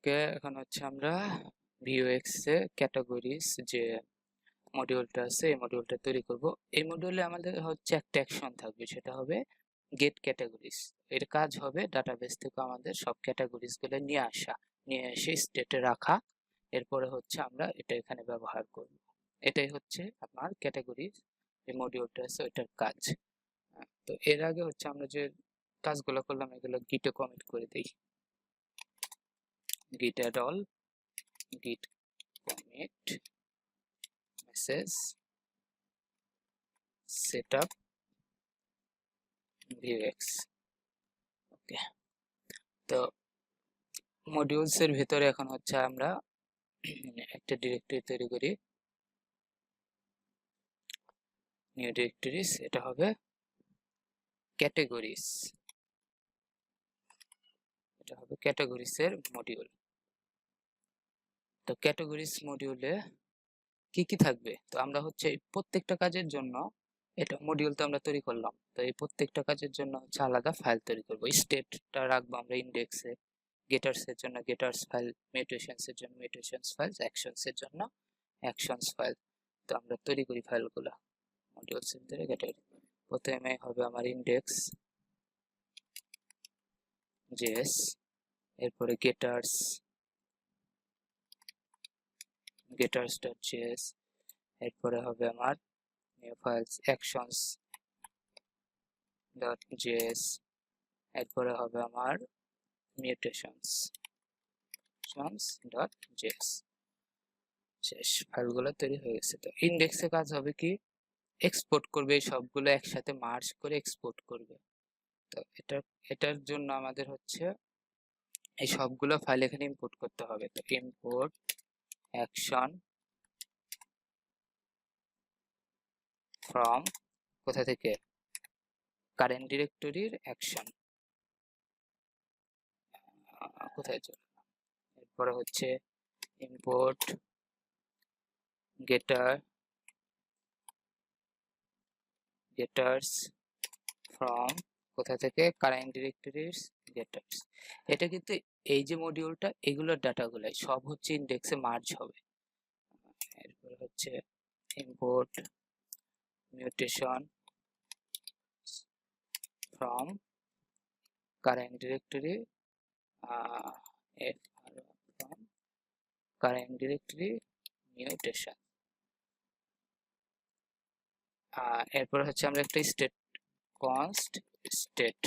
ওকে, এখন হচ্ছে আমরা ভিউএক্স এ ক্যাটাগরিজ যে মডিউলটা আছে এই মডিউলটা তৈরি করব। এই মডিউলে আমাদের হচ্ছে একটা অ্যাকশন থাকবে, সেটা হবে গেট ক্যাটাগরিজ। এর কাজ হবে ডাটাবেস থেকে আমাদের সব ক্যাটাগরিজ গুলো নিয়ে এসে স্টেটে রাখা। এরপরে হচ্ছে আমরা এটা এখানে ব্যবহার করব। এটাই হচ্ছে আপনার ক্যাটাগরিজ যে মডিউলটা আছে ওইটার কাজ। তো এর আগে হচ্ছে আমরা যে কাজগুলো করলাম এগুলো গিটে কমিট করে দেই। git add all, git commit message setup vuex। ওকে, তো মডিউলস এর ভিতরে এখন হচ্ছে আমরা একটা ডিরেক্টরি তৈরি করি, নিউ ডিরেক্টরিজ। এটা হবে ক্যাটাগরিজ, এটা হবে ক্যাটাগরিজ এর মডিউল। তো ক্যাটাগরিজ মডিউলে কি কি থাকবে, তো আমরা হচ্ছে প্রত্যেকটা কাজের জন্য এটা মডিউল তো আমরা তৈরি করলাম, তো এই প্রত্যেকটা কাজের জন্য হচ্ছে আলাদা ফাইল তৈরি করব। স্টেটটা রাখবো আমরা ইন্ডেক্সে, গেটার্স এর জন্য গেটার্স ফাইল, মিউটেশনস এর জন্য মিউটেশনস ফাইল, অ্যাকশনস এর জন্য অ্যাকশনস ফাইল। তো আমরা তৈরি করি ফাইলগুলো মডিউলস এর ভিতরে গেটার। প্রথমে হবে আমার ইন্ডেক্স জেএস, এরপরে গেটার্স ডট জেএস, এরপরে হবে আমার new files actions dot JS, এরপরে হবে আমার মিউটেশনস ডট জেএস। শেষ, ফাইলগুলো তৈরি হয়ে গেছে। তো ইন্ডেক্সে কাজ হবে কি, এক্সপোর্ট করবে, সবগুলো একসাথে মার্জ করে এক্সপোর্ট করবে। তো এটার জন্য আমাদের হচ্ছে এই সবগুলো ফাইল এখানে ইম্পোর্ট করতে হবে। তো ইম্পোর্ট অ্যাকশন ফ্রম, কোথা থেকে, কারেন্ট ডিরেক্টরির অ্যাকশন, কোথায় চলে, এরপরে হচ্ছে ইম্পোর্ট গেটার্স ফ্রম, কোথা থেকে, কারেন্ট ডিরেক্টরির গেটার্স। এটা কিন্তু এই যে মডিউলটা এগুলোর ডাটাগুলাই সব হচ্ছে ইন্ডেক্সে মার্জ হবে। এরপরে হচ্ছে import mutation from current directory, from current directory mutation। এরপর হচ্ছে আমরা একটা state const state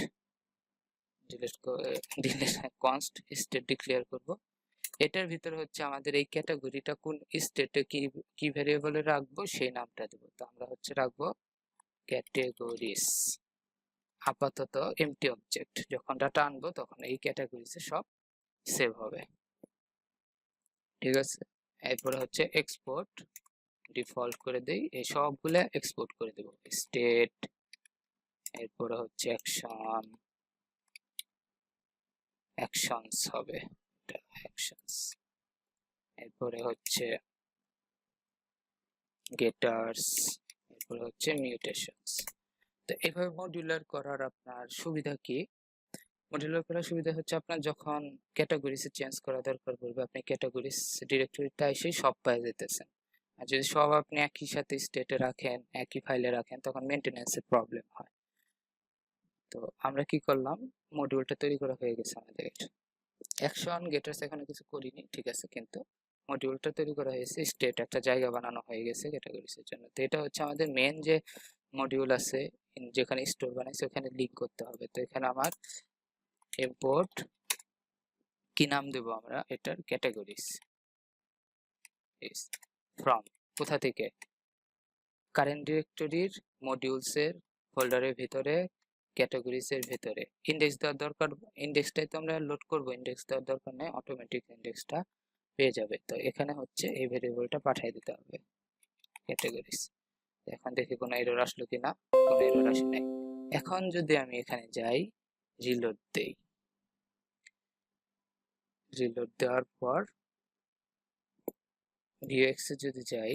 const state declare করব। এটার ভিতরে হচ্ছে আমাদের এই ক্যাটাগরিটা কোন স্টেটে কি ভেরিয়েবলে রাখবো সেই নামটা দেব। তো আমরা হচ্ছে রাখবো ক্যাটাগরিজ, আপাতত এমটি অবজেক্ট, যখন ডাটা আনবো তখন এই ক্যাটাগরিজে সব সেভ হবে। ঠিক আছে, এরপরে হচ্ছে এক্সপোর্ট ডিফল্ট করে দেই, এই সবগুলো এক্সপোর্ট করে দেব। স্টেট, এরপরে হচ্ছে অ্যাকশনস হবে, এটা অ্যাকশনস, এরপরে হচ্ছে গেটার্স, এরপরে হচ্ছে মিউটেশনস। তো এইভাবে মডিউলার করার আপনার সুবিধা কি, মডিউলার করার সুবিধা হচ্ছে আপনার যখন ক্যাটাগরিজে চেঞ্জ করা দরকার পড়বে আপনি ক্যাটাগরিজ ডিরেক্টরিটা এসে সব পেয়ে যেতেছেন। আর যদি সব আপনি একই সাথে স্টেটে রাখেন, একই ফাইলে রাখেন, তখন মেইনটেনেন্সের প্রবলেম হয়। তো আমরা কি করলাম, মডিউলটা তৈরি করা হয়ে গেছে আমাদের। অ্যাকশন গেটার্স এখানে কিছু করিনি, ঠিক আছে, কিন্তু মডিউলটা তৈরি করা হয়েছে, স্টেট একটা জায়গা বানানো হয়ে গেছে ক্যাটাগরিজের জন্য। তো এটা হচ্ছে আমাদের মেন যে মডিউল আছে, যেখানে স্টোর বানাইছে ওখানে লিঙ্ক করতে হবে। তো এখানে আমার ইম্পোর্ট কি নাম দেব আমরা, এটার ক্যাটাগরিজ ফ্রম, কোথা থেকে, কারেন্ট ডিরেক্টরির মডিউলস এর ফোল্ডারের ভিতরে, ক্যাটাগরিজ এর ভিতরে। ইন্ডেক্স দেওয়ার দরকার, ইন্ডেক্সটাই তো আমরা লোড করব, ইন্ডেক্স দেওয়ার দরকার নেই, অটোমেটিক ইন্ডেক্সটা পেয়ে যাবে। তো এখানে হচ্ছে এই ভেরিয়েবলটা পাঠিয়ে দিতে হবে ক্যাটাগরিজ। এখন দেখি কোনো এরর আসলো কিনা, কোনো এরর আসে নাই। এখন যদি আমি এখানে যাই, রিলোড দেই, রিলোড দেওয়ার পর ভিউএক্স এ যদি যাই,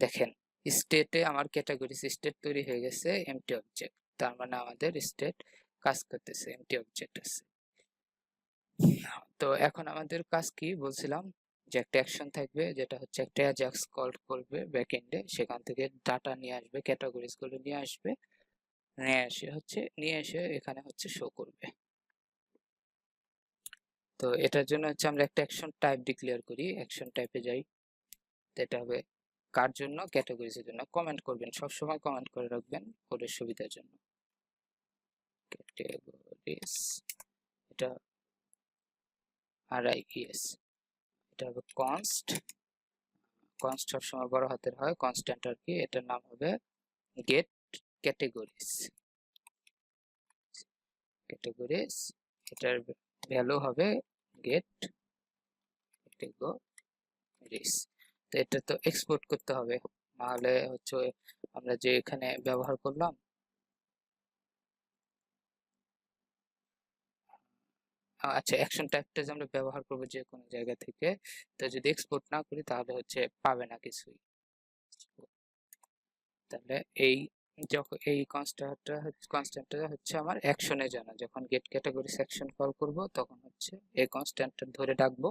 দেখেন স্টেটে আমার ক্যাটাগরিজ স্টেট তৈরি হয়ে গেছে এমটি অবজেক্ট, তার মানে আমাদের স্টেট কাজ করতেছে, এমটি অবজেক্ট আছে। তো এখন আমাদের কাজ কি বলছিলাম, যে একটা অ্যাকশন থাকবে যেটা হচ্ছে একটা অ্যাজাক্স কল করবে ব্যাকএন্ডে, সেখান থেকে ডাটা নিয়ে আসবে, ক্যাটাগরিজ গুলো নিয়ে আসবে, নিয়ে এসে এখানে হচ্ছে শো করবে। তো এটার জন্য হচ্ছে আমরা একটা অ্যাকশন টাইপ ডিক্লেয়ার করি, অ্যাকশন টাইপে যাই। তো এটা হবে কার জন্য, ক্যাটাগরিজের জন্য। কমেন্ট করবেন, সবসময় কমেন্ট করে রাখবেন কোডের সুবিধার জন্য। ক্যাটাগরিজ, এটা RIES, এটা হবে কনস্ট সবসময় বড় হাতের হয়, কনস্ট্যান্ট আর কি। এটার নাম হবে গেট ক্যাটাগরিজ। এটার ভ্যালু হবে গেট ক্যাটাগরিজ। তো এটা তো এক্সপোর্ট করতে হবে, নাহলে হচ্ছে আমরা যে এখানে ব্যবহার করলাম, আচ্ছা অ্যাকশন টাইপটা যে আমরা ব্যবহার করবো যে কোনো জায়গা থেকে, তো যদি এক্সপোর্ট না করি তাহলে হচ্ছে পাবে না কিছুই। তাহলে এই যখন এই কনস্ট্যান্টটা হচ্ছে আমার অ্যাকশনের জন্য, যখন গেট ক্যাটাগরি সেকশন কল করব তখন হচ্ছে এই কনস্ট্যান্টটা ধরে ডাকবো,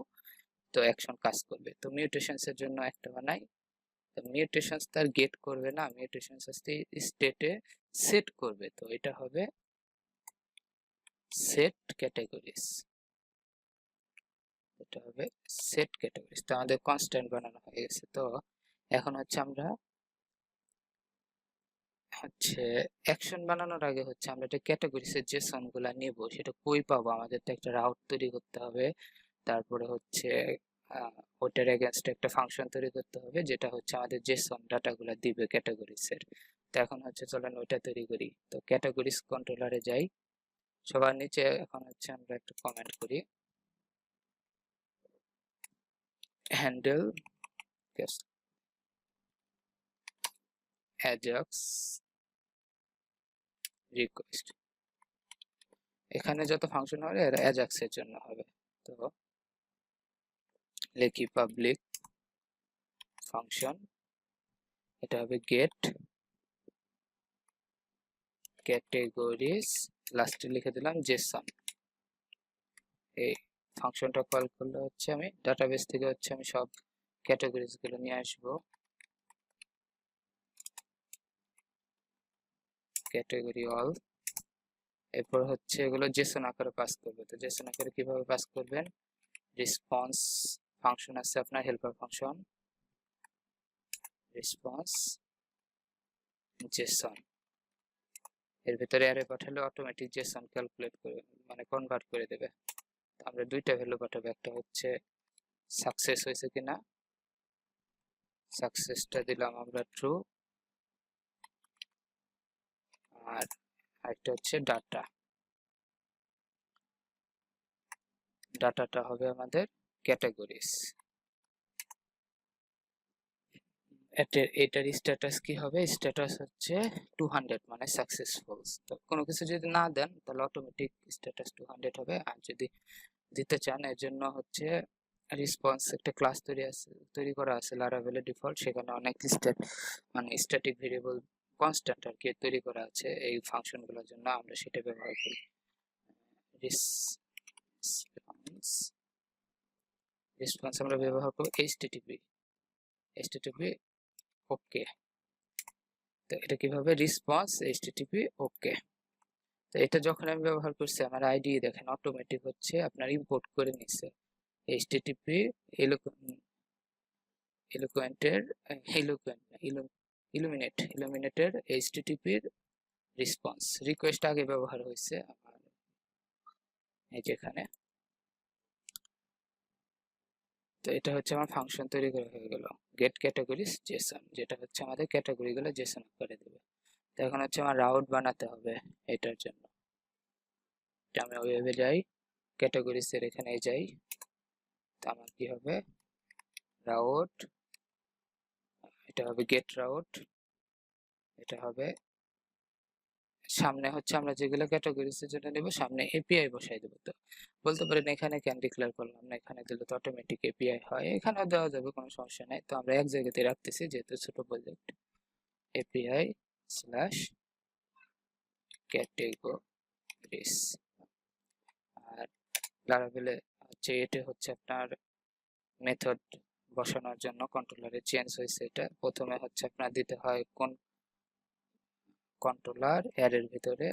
তো অ্যাকশন কাজ করবে। তো মিউটেশনস এর জন্য একটা বানাই। তো মিউটেশনস তার গেট করবে না, মিউটেশনস হচ্ছে স্টেটে সেট করবে। তো এটা হবে সেট ক্যাটাগরিজ, এটা হবে সেট ক্যাটাগরিজ। তো আমাদের কনস্ট্যান্ট বানানো হয়ে গেছে। তো এখন হচ্ছে আমরা অ্যাকশন বানানোর আগে হচ্ছে আমরা একটা ক্যাটাগরিজের জেসন গুলা নেব, সেটা কই পাবো? আমাদের তো একটা রাউট তৈরি করতে হবে, তারপরে হচ্ছে ওটার এগেনস্ট একটা ফাংশন তৈরি করতে হবে, যেটা হচ্ছে আমাদের জেসন ডাটাগুলা দিবে ক্যাটাগরিজের। তো এখন হচ্ছে চলেন ওইটা তৈরি করি। তো ক্যাটাগরিজ কন্ট্রোলারে যাই, সবার নিচে এখন হচ্ছে আমরা একটা কমেন্ট করি, হ্যান্ডেল অ্যাজাক্স রিকোয়েস্ট। এখানে যত ফাংশন হবে এরা অ্যাজাক্স এর জন্য হবে। তো লিখি পাবলিক ফাংশন, এটা হবে গেট ক্যাটাগরিজ, লাস্টে লিখে দিলাম জেসন। এই ফাংশনটা কল করলে হচ্ছে আমি ডাটাবেস থেকে হচ্ছে আমি সব ক্যাটাগরিজ গুলো নিয়ে আসবো, ক্যাটাগরি অল। এরপর হচ্ছে এগুলো জেসন আকারে পাস করবে। তো জেসন আকারে কিভাবে পাস করবেন, রেসপন্স ফাংশন আছে আপনার, হেল্পার ফাংশন, রেসপন্স জেসন, এর ভিতরে অ্যারে পাঠালে অটোমেটিক জেসন ক্যালকুলেট করে মানে কনভার্ট করে দেবে। আমরা দুইটা ভ্যালু পাঠাবো, একটা হচ্ছে সাকসেস হয়েছে কিনা, সাকসেসটা দিলাম আমরা ট্রু, আর আরেকটা হচ্ছে ডাটাটা হবে আমাদের ক্যাটাগরিজ। এটার স্ট্যাটাস কি হবে, স্ট্যাটাস হচ্ছে 200 মানে সাকসেসফুল। তো কোনো কিছু যদি না দেন তাহলে অটোমেটিক স্ট্যাটাস 200 হবে। আর যদি দিতে চান এর জন্য হচ্ছে রেসপন্স একটা ক্লাস তৈরি করা আছে লারাভেলের ডিফল্ট, সেখানে অনেক মানে স্ট্যাটিক ভেরিয়েবল কনস্ট্যান্ট আর কি তৈরি করা আছে এই ফাংশনগুলোর জন্য, আমরা সেটা ব্যবহার করি। রেসপন্স রেসপন্স আমরা ব্যবহার করব এইচটিটিপি ওকে। তো এটা কিভাবে, রেসপন্স এইচটিটিপি ওকে। তো এটা যখন আমি ব্যবহার করছি আমার আইডি দেখেন অটোমেটিক হচ্ছে আপনার ইম্পোর্ট করে নিছে এইচটিটিপি এলোকুয়েন্টের ইলুমিনেটের এইচটিটিপির রেসপন্স রিকোয়েস্ট আগে ব্যবহার হয়েছে আমার এই যেখানে। তো এটা হচ্ছে আমার ফাংশন তৈরি করা হয়ে গেল, গেট ক্যাটাগরিজ জেসন, যেটা হচ্ছে আমাদের ক্যাটাগরি গুলো জেসন করে দেবে। তো এখন হচ্ছে আমার রাউট বানাতে হবে এটার জন্য। আমি ওয়েবে যাই, ক্যাটাগরিজ এর এখানে যাই, তো আমার কি হবে রাউট, এটা হবে গেট রাউট, এটা হবে সামনে হচ্ছে আমরা যেগুলো ক্যাটাগরিজ এর জন্য নেব সামনে এপিআই বসাই দেবো। তো বলতে পারেন এখানে কেন ডিক্লেয়ার করলাম না, এখানে দিলে তো অটোমেটিক এপিআই হয়, এখানেও দেওয়া যাবে, কোনো সমস্যা নাই। তো আমরা এক জায়গাতে রাখতেছি যেহেতু ছোট প্রজেক্ট, এপিআই স্ল্যাশ ক্যাটাগরিজ। আর লারাভেলে হচ্ছে এটা হচ্ছে আপনার মেথড বসানোর জন্য কন্ট্রোলারে চেঞ্জ হয়েছে। এটা প্রথমে হচ্ছে আপনার দিতে হয় কোন কন্ট্রোলার অ্যারের ভিতরে,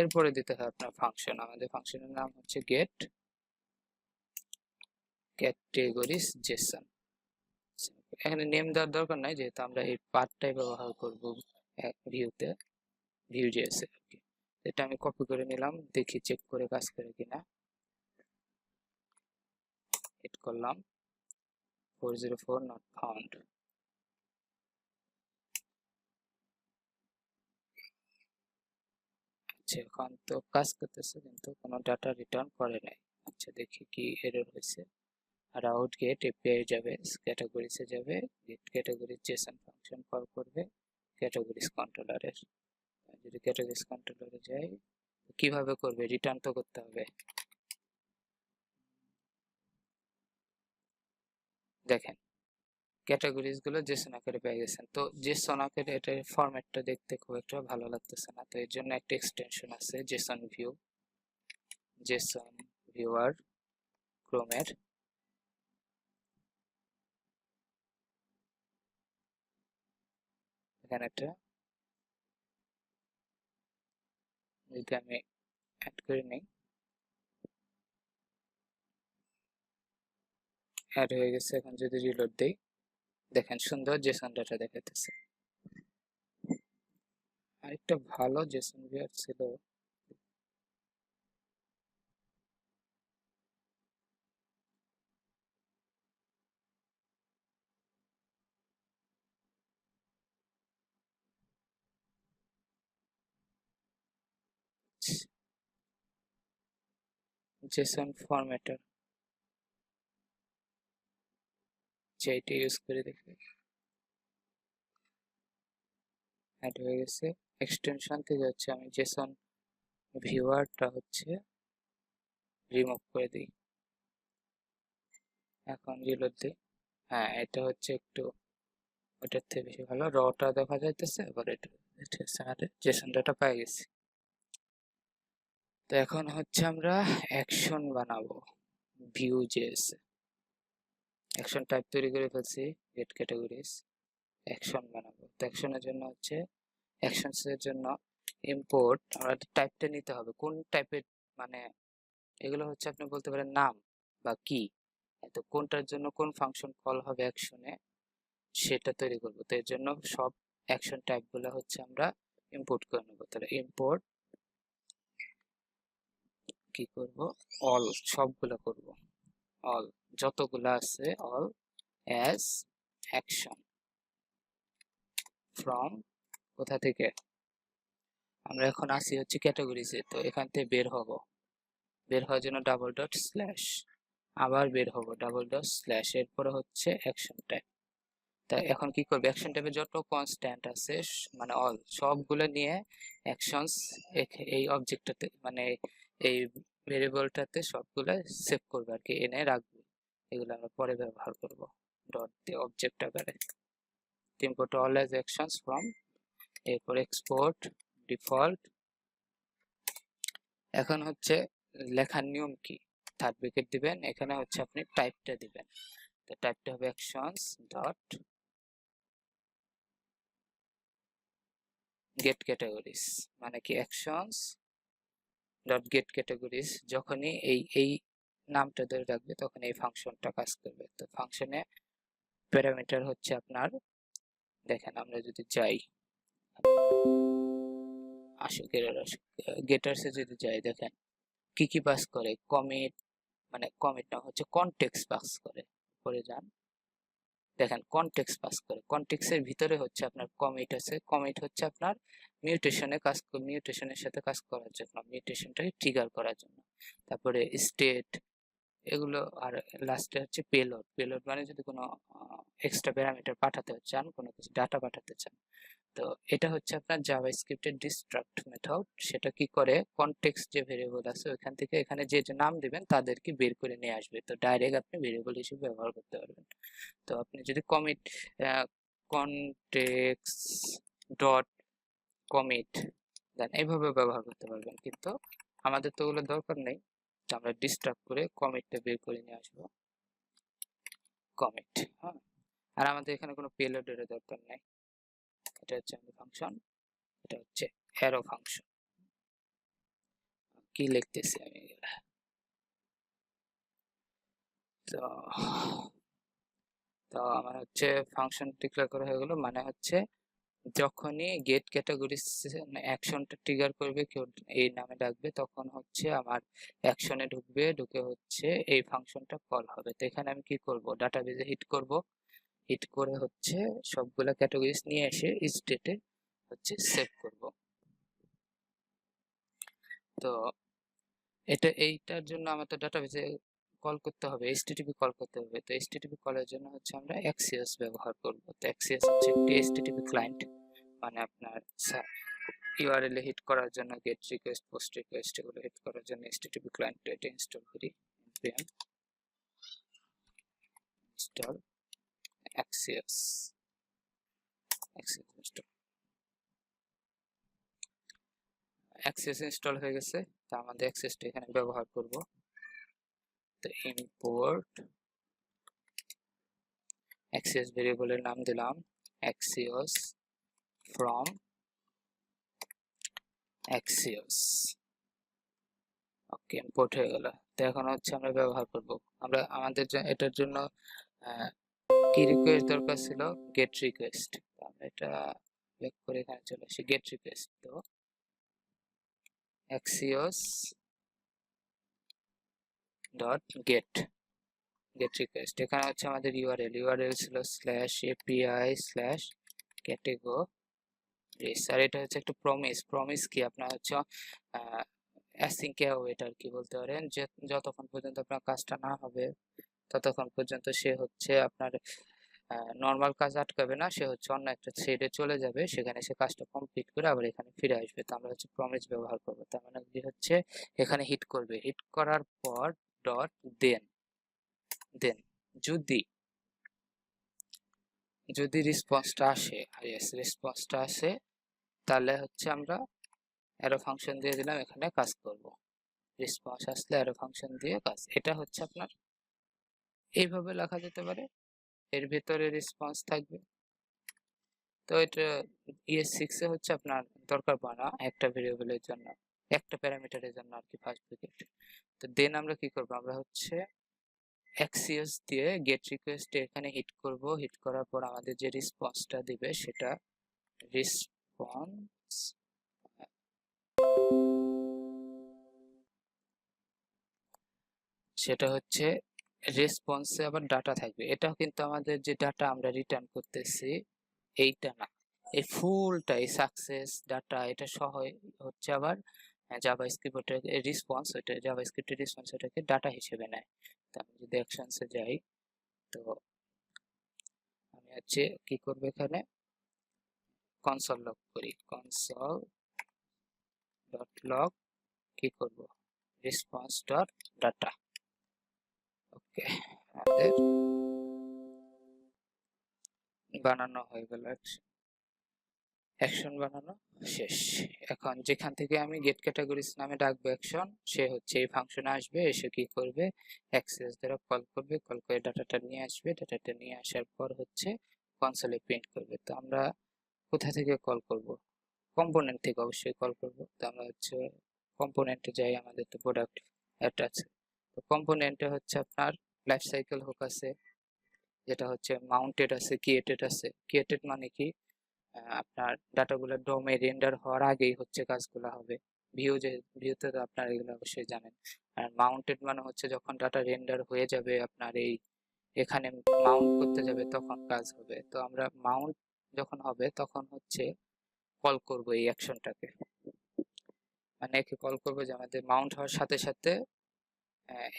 এরপরে দিতে হয় আপনার ফাংশন। আমাদের ফাংশনের নাম হচ্ছে গেট ক্যাটেগরিজ জেসন। এখানে নেম দেওয়ার দরকার নাই, যেহেতু আমরা এই পার্টটাই ব্যবহার করব ভিউতে, ভিউ জেএসে আর কি। এটা আমি কপি করে নিলাম, দেখি চেক করে কাজ করে কিনা। হিট করলাম 404 নট ফাউন্ড। আচ্ছা, এখন তো কাজ করতেছে কিন্তু কোনো ডাটা রিটার্ন করে নাই। আচ্ছা, দেখি কি এরর হয়েছে। আর আউট গেট এপিআই যাবে, ক্যাটাগরিজে যাবে, get category JSON function call করবে ক্যাটাগরিজ কন্ট্রোলারের। যদি ক্যাটাগরিজ কন্ট্রোলারে যাই, কিভাবে করবে? রিটার্ন তো করতে হবে। দেখেন ক্যাটাগরিজ গুলো জেসন আকারে পেয়ে গেছেন। তো জেসন আকারে এটার ফরম্যাটটা দেখতে খুব একটা ভালো লাগতেছে না, তো এর জন্য একটা এক্সটেনশন আছে জেসন ভিউ, জেসন ভিউয়ার ক্রোমের। এখানে একটা যদি আমি অ্যাড করে নিই, অ্যাড হয়ে গেছে। এখন যদি রিলোড দেই, দেখেন সুন্দর জেসন ডাটা দেখাতেছে। আরেকটা ভালো জেসন ভিউয়ার ছিল, জেসন ফরম্যাটার, যেটা ইউজ করে দেখি। অ্যাড হয়ে গেছে। এক্সটেনশন থেকে হচ্ছে আমি জেসন ভিউয়ারটা হচ্ছে রিমুভ করে দিই। এখন রিলোড দিই, হ্যাঁ এটা হচ্ছে একটু ওটার থেকে বেশি ভালো, রটা দেখা যাইতেছে। এবার এটা জেসন ডাটা পেয়ে গেছি। তো এখন হচ্ছে আমরা অ্যাকশন বানাবো ভিউ জেএস। অ্যাকশন টাইপ তৈরি করে ফেলছি, গেট ক্যাটাগরিজ। অ্যাকশন বানাবো, তো অ্যাকশনের জন্য হচ্ছে অ্যাকশনস এর জন্য ইম্পোর্ট আমরা টাইপটা নিতে হবে কোন টাইপের, মানে এগুলো হচ্ছে আপনি বলতে পারেন নাম বা কি। তো কোনটার জন্য কোন ফাংশন কল হবে অ্যাকশনে, সেটা তৈরি করব। তো এর জন্য সব অ্যাকশন টাইপ গুলো হচ্ছে আমরা ইম্পোর্ট করে নেবো। তাহলে ইম্পোর্ট কি করব, অল সবগুলো করব, অল যতগুলো আছে অল অ্যাজ অ্যাকশন ফ্রম, কোথা থেকে আমরা এখন আসি হচ্ছে ক্যাটাগরিজে। তো এখান থেকে বের হব, বের হওয়ার জন্য ডাবল ডট স্ল্যাশ, আবার বের হব ডাবল ডট স্ল্যাশ, এরপরে হচ্ছে অ্যাকশন টাইপ। তা এখন কি করবে, অ্যাকশন টাইপে যত কনস্ট্যান্ট আছে মানে অল সবগুলো নিয়ে অ্যাকশনস এই অবজেক্টটাতে, মানে এই ভেরিয়েবলটাতে সবগুলো সেভ করবে আর কি, এনে রাখবে। এগুলো আমরা পরে ব্যবহার করব ডট দিয়ে অবজেক্ট আকারে। Import all as actions from, এরপর এক্সপোর্ট ডিফল্ট। এখন হচ্ছে লেখার নিয়ম কি, থার্ড ব্র্যাকেট দিবেন, এখানে হচ্ছে আপনি টাইপটা দিবেন। তো টাইপটা হবে অ্যাকশনস ডট গেট ক্যাটাগরিজ, মানে কি অ্যাকশনস ডট গেট ক্যাটাগরিজ। যখনই এই নামটা ধরে রাখবে তখন এই ফাংশনটা কাজ করবে। তো ফাংশনে প্যারামিটার হচ্ছে আপনার, দেখেন আমরা যদি যাই আসুক এরর আসুক, গেটার্সে যদি যাই দেখেন কি কি পাস করে, কমিট, মানে কমিট না হচ্ছে কনটেক্সট পাস করে। পরে যান দেখেন কনটেক্সট পাস করে, কনটেক্সটের ভিতরে হচ্ছে আপনার কমিট আছে। কমিট হচ্ছে আপনার মিউটেশনে কাজ, মিউটেশনের সাথে কাজ করার জন্য, মিউটেশনটাকে ট্রিগার করার জন্য। তারপরে স্টেট এগুলো, আর লাস্টে হচ্ছে পেলোড। পেলোড মানে যদি কোনো এক্সট্রা প্যারামিটার পাঠাতে চান, কোনো কিছু ডাটা পাঠাতে চান। তো এটা হচ্ছে আপনার জাভাস্ক্রিপ্টের ডিস্ট্রাক্ট মেথড। সেটা কি করে, কনটেক্সট যে ভেরিয়েবল আছে ওইখান থেকে এখানে যে যে নাম দিবেন তাদেরকে বের করে নিয়ে আসবে। তো ডাইরেক্ট আপনি ভেরিয়েবল হিসেবে ব্যবহার করতে পারবেন। তো আপনি যদি কমিট কনটেক্সট ডট কমিট দেন এইভাবে ব্যবহার করতে পারবেন, কিন্তু আমাদের তো ওগুলো দরকার নেই। আমরা ডিস্ট্রাক্ট করে কমিটটা বের করে নিয়ে আসবো, কমিট। হ্যাঁ, আর আমাদের এখানে কোনো পেলোডের দরকার নাই। এটা হচ্ছে আমাদের ফাংশন, এটা হচ্ছে অ্যারো ফাংশন। কি লিখতেছি আমি? তো তো আমার হচ্ছে ফাংশন ডিক্লেয়ার করা হয়ে গেল, মানে হচ্ছে যখনই গেট ক্যাটাগরিজ অ্যাকশনটা ট্রিগার করবে, কেউ এই নামে ডাকবে, তখন হচ্ছে আমার অ্যাকশনে ঢুকবে, ঢুকে হচ্ছে এই ফাংশনটা কল হবে। তো এখানে আমি কি করব, ডাটাবেজে হিট করব, হিট করে হচ্ছে সবগুলা ক্যাটাগরিজ নিয়ে এসে স্টেটে হচ্ছে সেভ করব। তো এইটার জন্য আমার তো ডাটাবেজে কল করতে হবে, এইচটিটিপি কল করতে হবে। তো এইচটিটিপি কলের জন্য হচ্ছে আমরা এক্সিএস ব্যবহার করব। তো এক্সিএস হচ্ছে একটি এইচটিটিপি ক্লায়েন্ট, মানে আপনার ইউআরএল এ হিট করার জন্য গেট রিকোয়েস্ট, পোস্ট রিকোয়েস্ট এগুলো হিট করার জন্য এইচটিটিপি ক্লায়েন্ট এটা ইনস্টল করি। npm install axios install। axios install হয়ে গেছে, তো আমাদের অ্যাক্সেসটা এখানে ব্যবহার করব। তো ইম্পোর্ট axios ভেরিয়েবলের নাম দিলাম axios from axios। Okay, import হয়ে গেল। তো এখন হচ্ছে আমরা ব্যবহার করব, আমরা আমাদের এটার জন্য কি রিকোয়েস্ট দরকার ছিল, গেট রিকোয়েস্ট। আমরা এটা ব্যাক করে এখানে চলে আসি, গেট রিকোয়েস্ট। তো axios dot gate gate request, এখানে হচ্ছে আমাদের ইউআরএল ছিল /api/categories, আর এটা হচ্ছে একটা প্রমিস কি আপনার হচ্ছে অ্যাসিঙ্ক ওয়েটার কি বলতে পারেন, যে যতক্ষণ পর্যন্ত আপনার কাজটা না হবে ততক্ষণ পর্যন্ত সে হচ্ছে আপনার নর্মাল কাজ আটকাবে না, সে হচ্ছে অন্য একটা থ্রেডে চলে যাবে, সেখানে সে কাজটা কমপ্লিট করে আবার এখানে ফিরে আসবে। তো আমরা হচ্ছে প্রমিস ব্যবহার করবো। তার মানে কি হচ্ছে, এখানে হিট করবে, হিট করার পর ডট দেন দেন যদি যদি রেসপন্সটা আসে, রেসপন্সটা আসে, তাহলে হচ্ছে আমরা অ্যারো ফাংশন দিয়ে দিলাম, এখানে কাজ করব। রেসপন্স আসলে অ্যারো ফাংশন দিয়ে কাজ, এটা হচ্ছে আপনার এইভাবে লেখা যেতে পারে, এর ভেতরে রেসপন্স থাকবে। তো এটা ES6 এ হচ্ছে আপনার দরকার পড়ে না একটা ভেরিয়েবলের জন্য, একটা প্যারামিটারের জন্য আর কি, ফার্স্ট ব্র্যাকেট। তো দেন আমরা কি করব, আমরা হচ্ছে axios দিয়ে গেট রিকোয়েস্ট এখানে হিট করব, হিট করার পর আমাদের যে রেসপন্সটা দিবে সেটা রেসপন্স সেটা হচ্ছে রেসপন্সে আবার ডাটা থাকবে। এটাও কিন্তু আমাদের যে ডাটা আমরা রিটার্ন করতেছি এইটা না, এই ফুলটা, এই সাকসেস ডাটা এটা সহ হচ্ছে আবার জাভাস্ক্রিপ্টের রেসপন্স, ওইটা জাভাস্ক্রিপ্টের রেসপন্স ওটাকে ডাটা হিসেবে নেয়। তো আমি যদি অ্যাকশনসে যাই, তো আমি হচ্ছে কি করব, এখানে কনসোল লগ করি, কনসোল ডট লগ কি করব, রেসপন্স ডট ডাটা। ওকে, আমাদের বানানো হয়ে গেল, অ্যাকশন বানানো শেষ। এখন যেখান থেকে আমি গেট ক্যাটাগরিজ নামে ডাকবো অ্যাকশন, সে হচ্ছে এই ফাংশনে আসবে, এসে কি করবে, অ্যাক্সেস দ্বারা কল করবে, কল করে ডাটাটা নিয়ে আসবে, ডাটাটা নিয়ে আসার পর হচ্ছে কনসোলে প্রিন্ট করবে। তো আমরা কোথা থেকে কল করব, কম্পোনেন্ট থেকে অবশ্যই কল করব। তো আমরা হচ্ছে কম্পোনেন্টে যাই, আমাদের তো প্রোডাক্ট একটা আছে। তো কম্পোনেন্টে হচ্ছে আপনার লাইফ সাইকেল হুক আছে, যেটা হচ্ছে মাউন্টেড আছে, ক্রিয়েটেড আছে। ক্রিয়েটেড মানে কি, আপনার ডাটাগুলো ডোমে রেন্ডার হওয়ার আগেই হচ্ছে কাজগুলো হবে। ভিউতে তো আপনারা এগুলো অবশ্যই জানেন। আর মাউন্টেড মানে হচ্ছে যখন ডাটা রেন্ডার হয়ে যাবে, আপনার এই এখানে মাউন্ট করতে যাবে তখন কাজ হবে। তো আমরা মাউন্ট যখন হবে তখন হচ্ছে কল করব এই অ্যাকশনটাকে, মানে একে কল করবো যে আমাদের মাউন্ট হওয়ার সাথে সাথে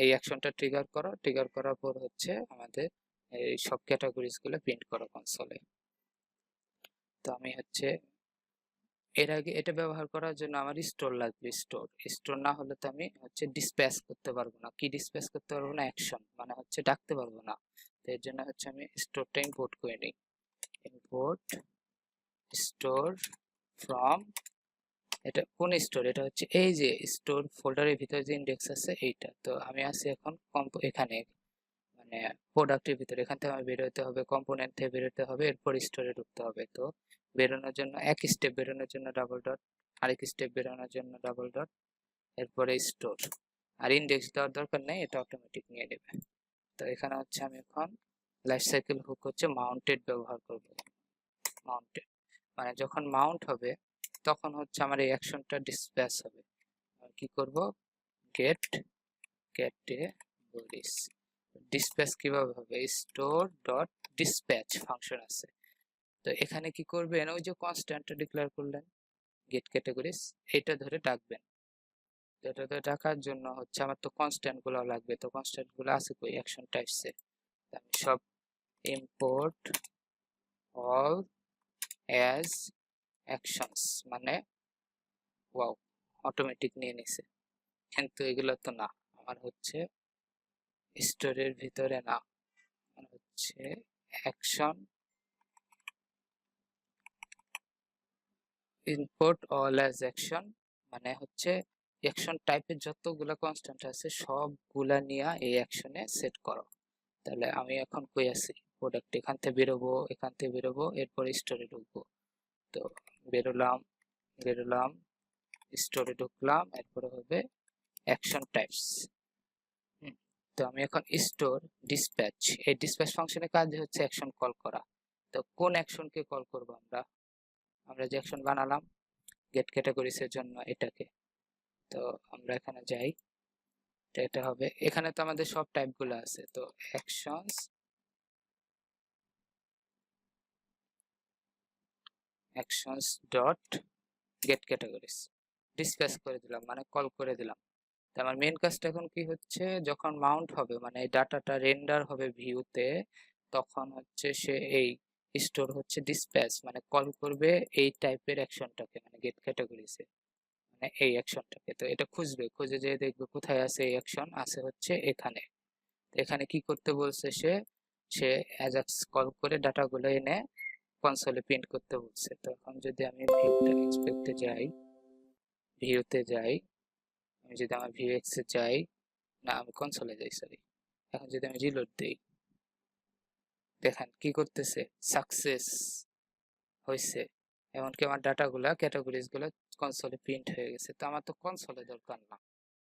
এই অ্যাকশনটা ট্রিগার করো, ট্রিগার করার পর হচ্ছে আমাদের এই সব ক্যাটাগরিজ গুলো প্রিন্ট করো কনসোলে। তো আমি হচ্ছে এর আগে এটা ব্যবহার করার জন্য আমার স্টোর লাগবে, স্টোর না হলে তো আমি হচ্ছে ডিসপ্যাচ করতে পারবো না। কি ডিসপ্যাচ করতে পারবো না, অ্যাকশন মানে হচ্ছে ডাকতে পারবো না। তো এর জন্য হচ্ছে আমি স্টোরটা ইম্পোর্ট করে নিই, ইম্পোর্ট স্টোর ফ্রম এটা কোন স্টোর? এটা হচ্ছে এই যে স্টোর ফোল্ডারের ভিতরে যে ইন্ডেক্স আছে এইটা। তো আমি আছি এখন এখানে, মানে প্রোডাক্টের ভিতরে। এখান থেকে আমার বের হতে হবে, কম্পোনেন্ট থেকে বের হতে হবে, এরপর স্টোরে ঢুকতে হবে। তো বেরোনোর জন্য এক স্টেপ বেরোনোর জন্য ডাবল ডট, আরেক স্টেপ বেরোনোর জন্য ডাবল ডট, এরপরে স্টোর। আর ইন্ডেক্স দেওয়ার দরকার নেই, এটা অটোমেটিক নিয়ে নেবে। তো এখানে হচ্ছে আমি এখন লাইফ সাইকেল হুক হচ্ছে মাউন্টেড ব্যবহার করব। মাউন্টেড মানে যখন মাউন্ট হবে তখন হচ্ছে আমার এই অ্যাকশনটা ডিসপ্যাচ হবে। কি করব? Gate categories. ডিসপ্যাচ কিভাবে হবে? স্টোর ডট ডিসপ্যাচ ফাংশন আছে। তো এখানে কি করবেন? ওই যে কনস্ট্যান্টটা ডিক্লেয়ার করলেন গেট ক্যাটেগরিজ, এটা ধরে ডাকবেন। এটা ধরে ডাকার জন্য হচ্ছে আমার তো কনস্ট্যান্ট গুলো লাগবে। তো কনস্ট্যান্ট গুলো আছে কই? অ্যাকশন টাইপসে। আমি সব ইম্পোর্ট অল অ্যাজ অ্যাকশনস, মানে ওয়াও, অটোমেটিক নিয়ে নিছে। কিন্তু এগুলো তো না, আমার হচ্ছে স্টোরের ভিতরে না, আমার হচ্ছে action import all as action, মানে হচ্ছে অ্যাকশন টাইপের যতগুলা কনস্ট্যান্ট আছে সবগুলা নিয়ে এই অ্যাকশনে সেট করো। তাহলে আমি এখন কই আছি? প্রোডাক্ট, এখান থেকে বেরোবো, এখান থেকে বেরোবো, এরপর স্টোরে ঢুকবো। তো বেরোলাম, বেরোলাম, স্টোরে ঢুকলাম, এরপরে হবে অ্যাকশন টাইপস। তো আমি এখন স্টোর ডিসপ্যাচ, এই ডিসপ্যাচ ফাংশনের কাজ হচ্ছে অ্যাকশন কল করা। তো কোন অ্যাকশনকে কল করব আমরা? আমরা যে অ্যাকশন বানালাম গেট ক্যাটাগরিজ এর জন্য এটাকে। তো আমরা এখানে যাই, এটা হবে, এখানে তো আমাদের সব টাইপ গুলো আছে। তো actions actions dot get categories, dispatch করে দিলাম, মানে কল করে দিলাম। তো আমার মেন কাজটা এখন কি হচ্ছে? যখন মাউন্ট হবে, মানে এই ডাটাটা রেন্ডার হবে ভিউতে, তখন হচ্ছে সে এই স্টোর হচ্ছে ডিসপ্যাচ, মানে কল করবে এই টাইপের অ্যাকশনটাকে, মানে গেট ক্যাটাগরিজে, মানে এই অ্যাকশনটাকে। তো এটা খুঁজবে, খুঁজে যেয়ে দেখবে কোথায় আছে এই অ্যাকশন, আছে হচ্ছে এখানে। তো এখানে কি করতে বলছে? সে সে অ্যাজাক্স কল করে ডাটাগুলো এনে কনসোলে প্রিন্ট করতে বলছে। তো এখন যদি আমি ভিউটা ইন্সপেক্টে যাই, ভিউতে যাই, আমি যদি আমার ভিউ এক্সে যাই, না আমি কনসোলে যাই, সরি। এখন যদি আমি রিলোড দেই, দেখেন কি করতেছে? সাকসেস হয়েছে। এমনকি আমার ডাটাগুলা, ক্যাটাগরিজ গুলো কনসোলে প্রিন্ট হয়ে গেছে। তো আমার তো কনসোলে দরকার না,